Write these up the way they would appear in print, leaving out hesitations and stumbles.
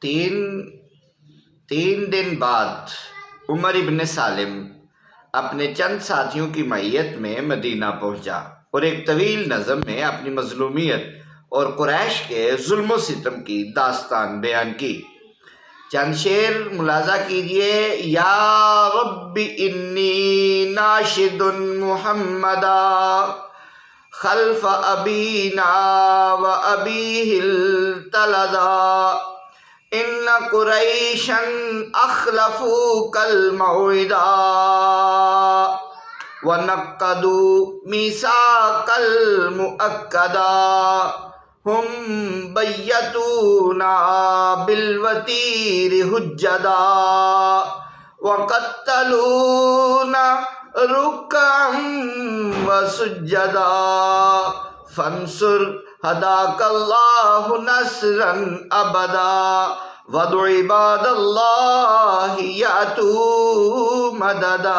تین دن بعد عمر ابن سالم اپنے چند ساتھیوں کی معیت میں مدینہ پہنچا اور ایک طویل نظم میں اپنی مظلومیت اور قریش کے ظلم و ستم کی داستان بیان کی۔ چند شعر ملاحظہ کیجئے۔ یا رب انی ناشد محمدا خلف ابینا و ابیہ التلدا ان قریشا اخلفوک الموعدا ونقضوا میثاق المؤکدا ہم بیتونا بالوتیر حجدا وقتلونا رکعا وسجدا فانصر ہداک اللہ نصرا ابدا وادع عباد اللہ یاتوا مددا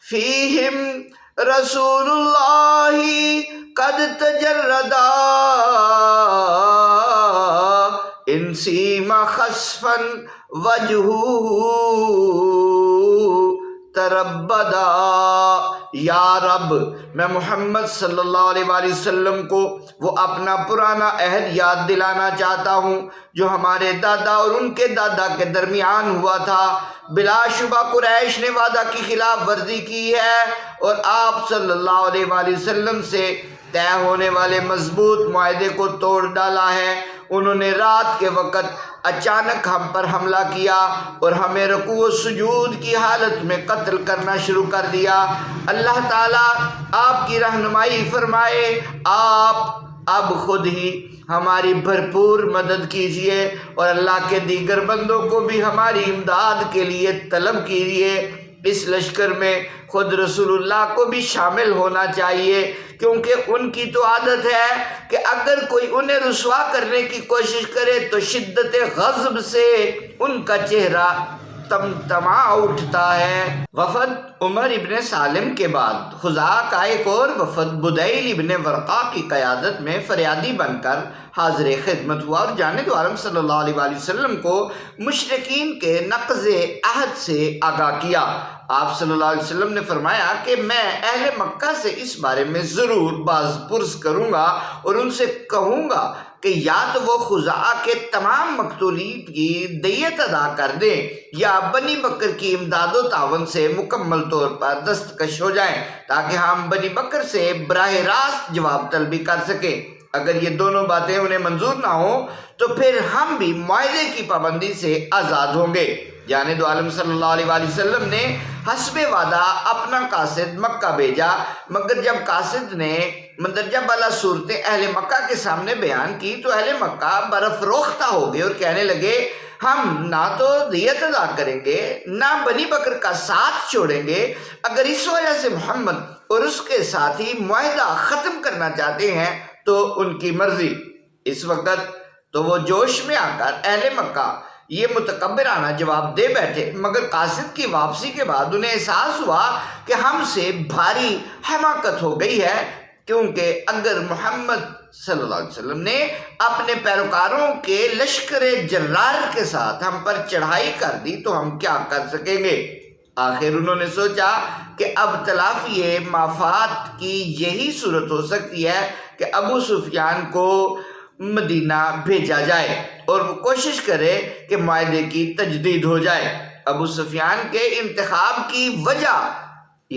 فیہم رسول اللہ قد تجردا ان سیما خسفا وجہہ تربدا۔ یا رب، میں محمد صلی اللہ علیہ وآلہ وسلم کو وہ اپنا پرانا عہد یاد دلانا چاہتا ہوں جو ہمارے دادا اور ان کے دادا کے درمیان ہوا تھا۔ بلا شبہ قریش نے وعدہ کی خلاف ورزی کی ہے اور آپ صلی اللہ علیہ وآلہ وسلم سے طے ہونے والے مضبوط معاہدے کو توڑ ڈالا ہے۔ انہوں نے رات کے وقت اچانک ہم پر حملہ کیا اور ہمیں رکوع و سجود کی حالت میں قتل کرنا شروع کر دیا۔ اللہ تعالیٰ آپ کی رہنمائی فرمائے۔ آپ اب خود ہی ہماری بھرپور مدد کیجئے اور اللہ کے دیگر بندوں کو بھی ہماری امداد کے لیے طلب کیجئے۔ اس لشکر میں خود رسول اللہ کو بھی شامل ہونا چاہیے، کیونکہ ان کی تو عادت ہے کہ اگر کوئی انہیں رسوا کرنے کی کوشش کرے تو شدت غضب سے ان کا چہرہ تمتما اٹھتا ہے۔ وفد عمر ابن سالم کے بعد خزاعہ کا ایک اور وفد بدیل ابن ورقا کی قیادت میں فریادی بن کر حاضر خدمت ہوا اور جانب عالم صلی اللہ علیہ وآلہ وسلم کو مشرکین کے نقض عہد سے آگاہ کیا۔ آپ صلی اللہ علیہ وسلم نے فرمایا کہ میں اہل مکہ سے اس بارے میں ضرور باز پرس کروں گا اور ان سے کہوں گا کہ یا تو وہ خزاعہ کے تمام مقتولین کی دیت ادا کر دیں یا بنی بکر کی امداد و تعاون سے مکمل طور پر دستکش ہو جائیں تاکہ ہم بنی بکر سے براہ راست جواب طلبی کر سکیں۔ اگر یہ دونوں باتیں انہیں منظور نہ ہوں تو پھر ہم بھی معاہدے کی پابندی سے آزاد ہوں گے۔ جانب عالم صلی اللہ علیہ وآلہ وسلم نے حسب وعدہ اپنا قاصد مکہ بھیجا، مگر جب قاصد نے مندرجہ بالا صورتیں اہل مکہ کے سامنے بیان کی تو اہل مکہ برافروختہ ہو گئے اور کہنے لگے ہم نہ تو دیت ادا کریں گے نہ بنی بکر کا ساتھ چھوڑیں گے۔ اگر اس وجہ سے محمد اور اس کے ساتھی معاہدہ ختم کرنا چاہتے ہیں تو ان کی مرضی۔ اس وقت تو وہ جوش میں آ کر اہل مکہ یہ متکبرانہ جواب دے بیٹھے، مگر قاصد کی واپسی کے بعد انہیں احساس ہوا کہ ہم سے بھاری حماقت ہو گئی ہے، کیونکہ اگر محمد صلی اللہ علیہ وسلم نے اپنے پیروکاروں کے لشکر جرار کے ساتھ ہم پر چڑھائی کر دی تو ہم کیا کر سکیں گے۔ آخر انہوں نے سوچا کہ اب تلافی مافات کی یہی صورت ہو سکتی ہے کہ ابو سفیان کو مدینہ بھیجا جائے اور وہ کوشش کرے کہ معاہدے کی تجدید ہو جائے۔ ابو سفیان کے انتخاب کی وجہ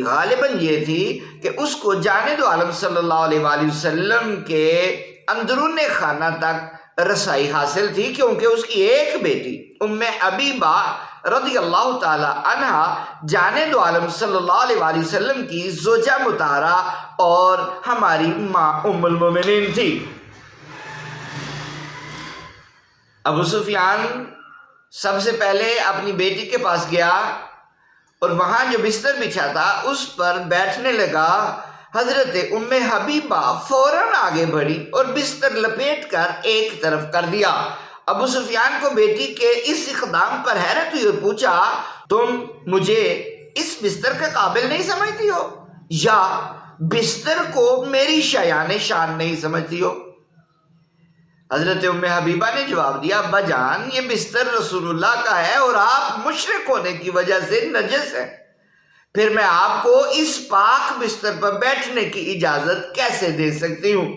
غالباً یہ تھی کہ اس کو جانب عالم صلی اللہ علیہ وآلہ وسلم کے اندرون خانہ تک رسائی حاصل تھی، کیونکہ اس کی ایک بیٹی ام حبیبہ رضی اللہ تعالی عنہ جانب عالم صلی اللہ علیہ وآلہ وسلم کی زوجہ مطہرہ اور ہماری ماں ام المومنین تھی۔ ابو سفیان سب سے پہلے اپنی بیٹی کے پاس گیا اور وہاں جو بستر بچھا تھا اس پر بیٹھنے لگا۔ حضرت ام حبیبہ فوراً آگے بڑھی اور بستر لپیٹ کر ایک طرف کر دیا۔ ابو سفیان کو بیٹی کے اس اقدام پر حیرت ہوئی اور پوچھا تم مجھے اس بستر کے قابل نہیں سمجھتی ہو یا بستر کو میری شایان شان نہیں سمجھتی ہو؟ حضرت ام حبیبہ نے جواب دیا ابا جان یہ بستر رسول اللہ کا ہے اور آپ مشرک ہونے کی وجہ سے نجس ہیں، پھر میں آپ کو اس پاک بستر پر بیٹھنے کی اجازت کیسے دے سکتی ہوں؟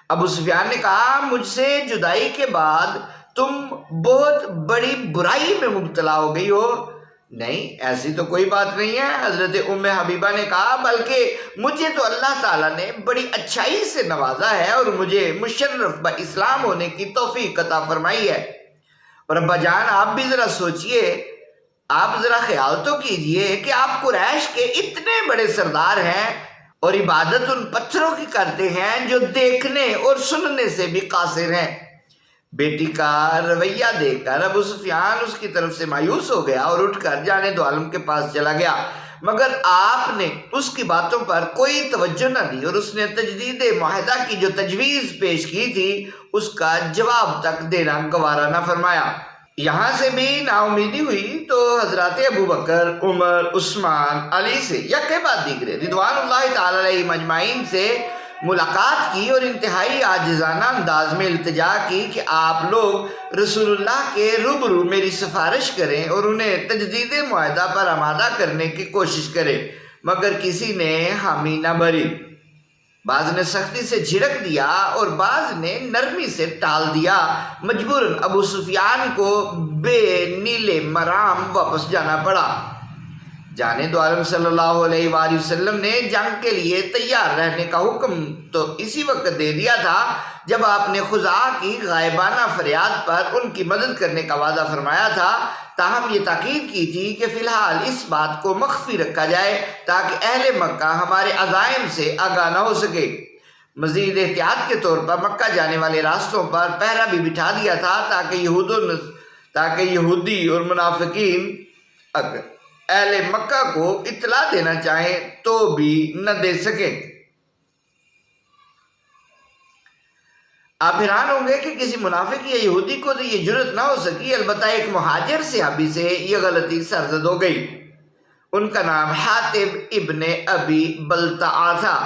ابو سفیان نے کہا مجھ سے جدائی کے بعد تم بہت بڑی برائی میں مبتلا ہو گئی ہو۔ نہیں ایسی تو کوئی بات نہیں ہے، حضرت ام حبیبہ نے کہا بلکہ مجھے تو اللہ تعالیٰ نے بڑی اچھائی سے نوازا ہے اور مجھے مشرف با اسلام ہونے کی توفیق عطا فرمائی ہے۔ اور ابا جان آپ بھی ذرا سوچئے، آپ ذرا خیال تو کیجئے کہ آپ قریش کے اتنے بڑے سردار ہیں اور عبادت ان پتھروں کی کرتے ہیں جو دیکھنے اور سننے سے بھی قاصر ہیں۔ بیٹی کا رویہ دیکھ کر ابو سفیان اس کی طرف سے مایوس ہو گیا اور اٹھ کر جانے دو عالم کے پاس چلا گیا، مگر آپ نے اس کی باتوں پر کوئی توجہ نہ دی اور اس نے تجدید معاہدہ کی جو تجویز پیش کی تھی اس کا جواب تک دینا گوارا نہ فرمایا۔ یہاں سے بھی نا امیدی ہوئی تو حضرات ابو بکر، عمر، عثمان، علی سے یا کے بعد دیگرے رضوان اللہ تعالی علیہ اجمعین سے ملاقات کی اور انتہائی عاجزانہ انداز میں التجا کی کہ آپ لوگ رسول اللہ کے روبرو میری سفارش کریں اور انہیں تجدید معاہدہ پر آمادہ کرنے کی کوشش کریں، مگر کسی نے حامی نہ بھری۔ بعض نے سختی سے جھڑک دیا اور بعض نے نرمی سے ٹال دیا، مجبوراً ابو سفیان کو بے نیلے مرام واپس جانا پڑا۔ جانے دو عالم صلی اللہ علیہ وآلہ وسلم نے جنگ کے لیے تیار رہنے کا حکم تو اسی وقت دے دیا تھا جب آپ نے خزاعہ کی غائبانہ فریاد پر ان کی مدد کرنے کا وعدہ فرمایا تھا، تاہم یہ تاکید کی تھی کہ فی الحال اس بات کو مخفی رکھا جائے تاکہ اہل مکہ ہمارے عزائم سے آگاہ نہ ہو سکے۔ مزید احتیاط کے طور پر مکہ جانے والے راستوں پر پہرا بھی بٹھا دیا تھا تاکہ یہودی اور منافقین اگر اہل مکہ کو اطلاع دینا چاہیں تو بھی نہ دے سکیں۔ آپ حیران ہوں گے کہ کسی منافق یا یہودی کو تو یہ جرت نہ ہو سکی، البتہ ایک مہاجر صحابی سے یہ غلطی سرزد ہو گئی۔ ان کا نام حاتب ابن ابی بلتعہ تھا۔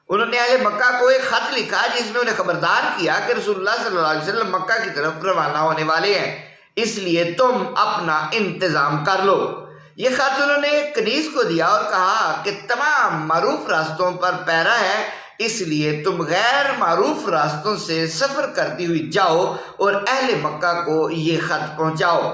انہوں نے اہل مکہ کو ایک خط لکھا جس میں انہیں خبردار کیا کہ رسول اللہ صلی اللہ علیہ وسلم مکہ کی طرف روانہ ہونے والے ہیں، اس لیے تم اپنا انتظام کر لو۔ یہ خط انہوں نے کنیز کو دیا اور کہا کہ تمام معروف راستوں پر پہرا ہے، اس لیے تم غیر معروف راستوں سے سفر کرتی ہوئی جاؤ اور اہل مکہ کو یہ خط پہنچاؤ۔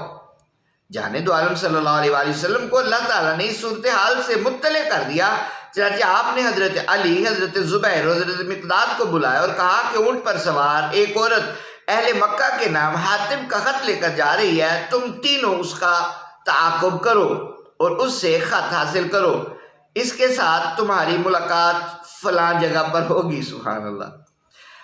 جانے دو عالم صلی اللہ علیہ وآلہ وسلم کو اللہ تعالیٰ نے اس صورتحال سے مطلع کر دیا، چنانچہ آپ نے حضرت علی، حضرت زبیر اور حضرت مقداد کو بلایا اور کہا کہ اونٹ پر سوار ایک عورت اہل مکہ کے نام حاتب کا خط لے کر جا رہی ہے، تم تینوں اس کا تعاقب کرو اور اس سے خط حاصل کرو، اس کے ساتھ تمہاری ملاقات فلاں جگہ پر ہوگی۔ سبحان اللہ۔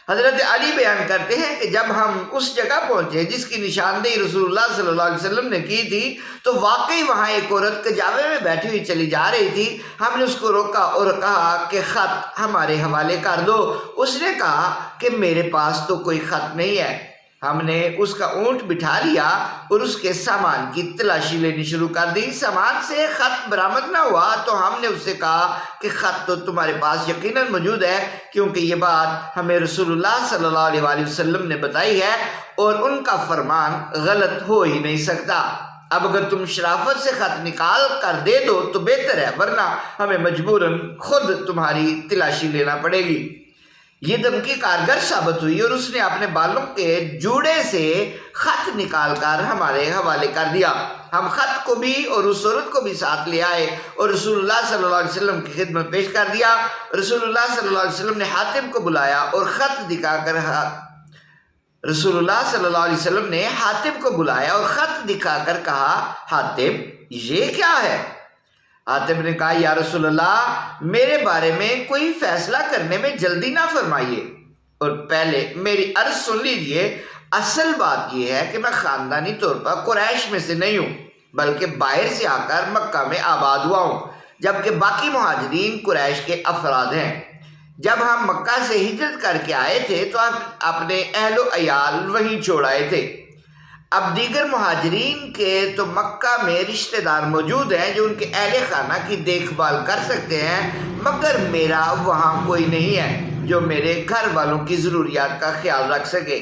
حضرت علی بیان کرتے ہیں کہ جب ہم اس جگہ پہنچے جس کی نشاندہی رسول اللہ صلی اللہ علیہ وسلم نے کی تھی تو واقعی وہاں ایک عورت کجاوے میں بیٹھی ہوئی چلی جا رہی تھی۔ ہم نے اس کو روکا اور کہا کہ خط ہمارے حوالے کر دو۔ اس نے کہا کہ میرے پاس تو کوئی خط نہیں ہے۔ ہم نے اس کا اونٹ بٹھا لیا اور اس کے سامان کی تلاشی لینی شروع کر دی۔ سامان سے خط برآمد نہ ہوا تو ہم نے اس سے کہا کہ خط تو تمہارے پاس یقیناً موجود ہے، کیونکہ یہ بات ہمیں رسول اللہ صلی اللہ علیہ وآلہ وسلم نے بتائی ہے اور ان کا فرمان غلط ہو ہی نہیں سکتا۔ اب اگر تم شرافت سے خط نکال کر دے دو تو بہتر ہے، ورنہ ہمیں مجبوراً خود تمہاری تلاشی لینا پڑے گی۔ یہ دھمکی کارگر ثابت ہوئی اور اس نے اپنے بالوں کے جوڑے سے خط نکال کر ہمارے حوالے کر دیا۔ ہم خط کو بھی اور اس عورت کو بھی ساتھ لے آئے اور رسول اللہ صلی اللہ علیہ وسلم کی خدمت پیش کر دیا۔ رسول اللہ صلی اللہ علیہ وسلم نے حاتب کو بلایا اور خط دکھا کر رسول اللہ صلی اللہ علیہ وسلم نے حاتب کو بلایا اور خط دکھا کر کہا، حاتب یہ کیا ہے؟ حاتب نے کہا، یا رسول اللہ میرے بارے میں کوئی فیصلہ کرنے میں جلدی نہ فرمائیے اور پہلے میری عرض سن لیجئے۔ اصل بات یہ ہے کہ میں خاندانی طور پر قریش میں سے نہیں ہوں، بلکہ باہر سے آ کر مکہ میں آباد ہوا ہوں، جبکہ باقی مہاجرین قریش کے افراد ہیں۔ جب ہم مکہ سے ہجرت کر کے آئے تھے تو ہم اپنے اہل و عیال وہیں چھوڑ آئے تھے۔ اب دیگر مہاجرین کے تو مکہ میں رشتہ دار موجود ہیں جو ان کے اہل خانہ کی دیکھ بھال کر سکتے ہیں، مگر میرا وہاں کوئی نہیں ہے جو میرے گھر والوں کی ضروریات کا خیال رکھ سکے۔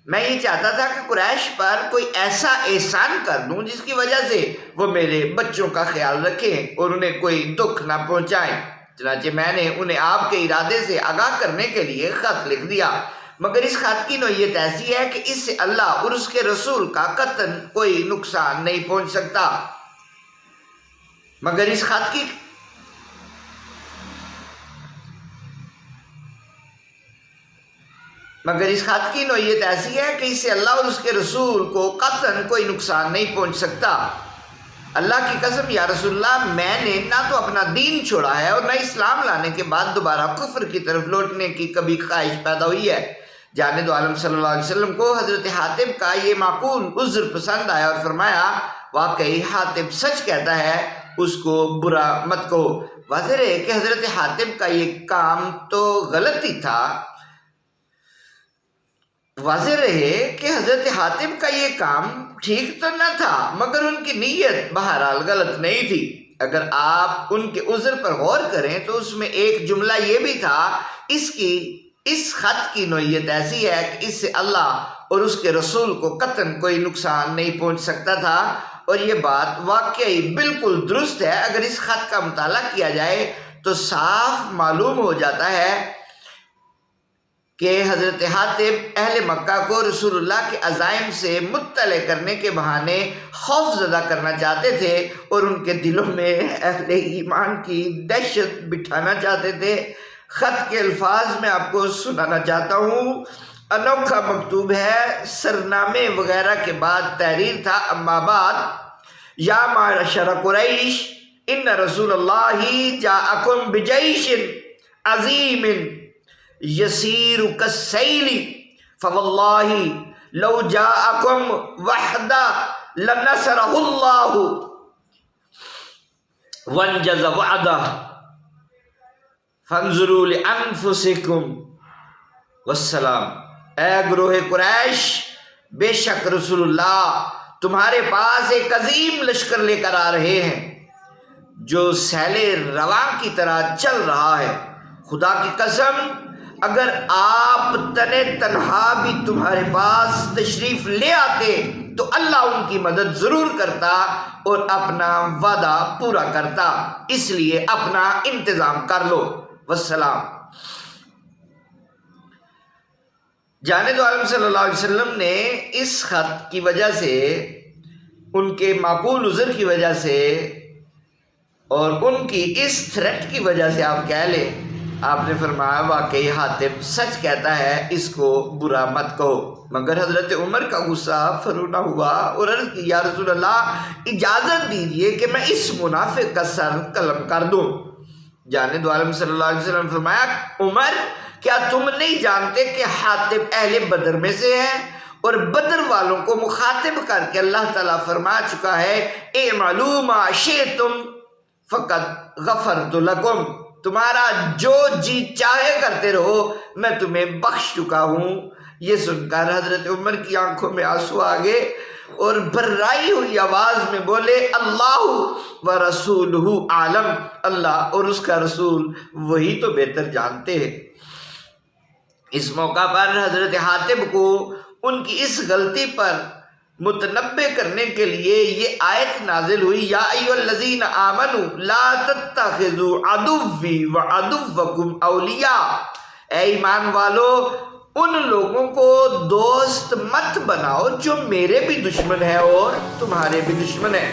میں یہ چاہتا تھا کہ قریش پر کوئی ایسا احسان کر دوں جس کی وجہ سے وہ میرے بچوں کا خیال رکھیں اور انہیں کوئی دکھ نہ پہنچائیں۔ چنانچہ میں نے انہیں آپ کے ارادے سے آگاہ کرنے کے لیے خط لکھ دیا، مگر اس خط کی نوعیت ایسی ہے کہ اس سے اللہ اور اس کے رسول کا قطعاً کوئی نقصان نہیں پہنچ سکتا۔ مگر اس خط کی نوعیت ایسی ہے کہ اس سے اللہ اور اس کے رسول کو قطعاً کوئی نقصان نہیں پہنچ سکتا۔ اللہ کی قسم یا رسول اللہ، میں نے نہ تو اپنا دین چھوڑا ہے اور نہ اسلام لانے کے بعد دوبارہ کفر کی طرف لوٹنے کی کبھی خواہش پیدا ہوئی ہے۔ جانے دو عالم صلی اللہ علیہ وسلم کو حضرت حاتب کا یہ معقول عذر پسند آیا اور فرمایا، واقعی حاتب سچ کہتا ہے، اس کو برا مت کہو۔ واضح ہے کہ حضرت حاتب کا یہ کام تو غلط ہی تھا، واضح رہے کہ حضرت حاتب کا یہ کام ٹھیک تو نہ تھا، مگر ان کی نیت بہرحال غلط نہیں تھی۔ اگر آپ ان کے عذر پر غور کریں تو اس میں ایک جملہ یہ بھی تھا، اس خط کی نوعیت ایسی ہے کہ اس سے اللہ اور اس کے رسول کو قطعاً کوئی نقصان نہیں پہنچ سکتا تھا، اور یہ بات واقعی بالکل درست ہے۔ اگر اس خط کا مطالعہ کیا جائے تو صاف معلوم ہو جاتا ہے کہ حضرت حاتب اہل مکہ کو رسول اللہ کے عزائم سے مطلع کرنے کے بہانے خوف زدہ کرنا چاہتے تھے اور ان کے دلوں میں اہل ایمان کی دہشت بٹھانا چاہتے تھے۔ خط کے الفاظ میں آپ کو سنانا چاہتا ہوں، انوکھا مکتوب ہے، سرنامے وغیرہ کے بعد تحریر تھا۔ اما بعد، یا معشر قریش، ان رسول اللہ جاءکم بجیش عظیم یسیر کالسیل فواللہ لو جاءکم وحدہ لنصرہ اللہ وانجز وعدہ فانظروا لانفسکم والسلام۔ اے گروہ قریش، بے شک رسول اللہ تمہارے پاس ایک عظیم لشکر لے کر آ رہے ہیں جو سیل رواں کی طرح چل رہا ہے۔ خدا کی قسم، اگر آپ تنہا بھی تمہارے پاس تشریف لے آتے تو اللہ ان کی مدد ضرور کرتا اور اپنا وعدہ پورا کرتا، اس لیے اپنا انتظام کر لو، والسلام۔ جانے دو عالم صلی اللہ علیہ وسلم نے اس خط کی وجہ سے، ان کے معقول عذر کی وجہ سے اور ان کی اس تھریٹ کی وجہ سے آپ کہہ لیں، آپ نے فرمایا واقعی حاتب سچ کہتا ہے، اس کو برا مت کہو۔ مگر حضرت عمر کا غصہ فرو نہ ہوا اور عرض کی، یا رسول اللہ اجازت دیجئے کہ میں اس منافق کا سر قلم کر دوں۔ جانے دو عالم صلی اللہ علیہ وسلم فرمایا، عمر کیا تم نہیں جانتے کہ حاتب اہل بدر میں سے ہے اور بدر والوں کو مخاطب کر کے اللہ تعالیٰ فرما چکا ہے، اعملوا ما شئتم فقد غفرت لکم، تمہارا جو جی چاہے کرتے رہو، میں تمہیں بخش چکا ہوں۔ یہ سن کر حضرت عمر کی آنکھوں میں آنسو آ گئے اور بھرائی ہوئی آواز میں بولے، اللہ ورسولہ عالم، اللہ اور اس کا رسول وہی تو بہتر جانتے ہیں۔ اس موقع پر حضرت حاتب کو ان کی اس غلطی پر متنبع کرنے کے لیے یہ آیت نازل ہوئی، یا ایھا الذین آمنوا لا تتخذوا عدوی وعدوکم اولیاء، اے ایمان والو ان لوگوں کو دوست مت بناؤ جو میرے بھی دشمن ہیں اور تمہارے بھی دشمن ہیں۔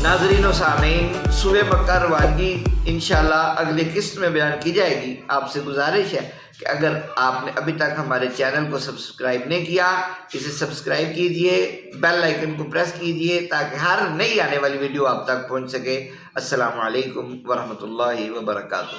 ناظرین و سامعین، سورہ مکہ روانگی انشاءاللہ اگلی قسط میں بیان کی جائے گی۔ آپ سے گزارش ہے کہ اگر آپ نے ابھی تک ہمارے چینل کو سبسکرائب نہیں کیا، اسے سبسکرائب کیجئے، بیل آئیکن کو پریس کیجئے تاکہ ہر نئی آنے والی ویڈیو آپ تک پہنچ سکے۔ السلام علیکم ورحمۃ اللہ وبرکاتہ۔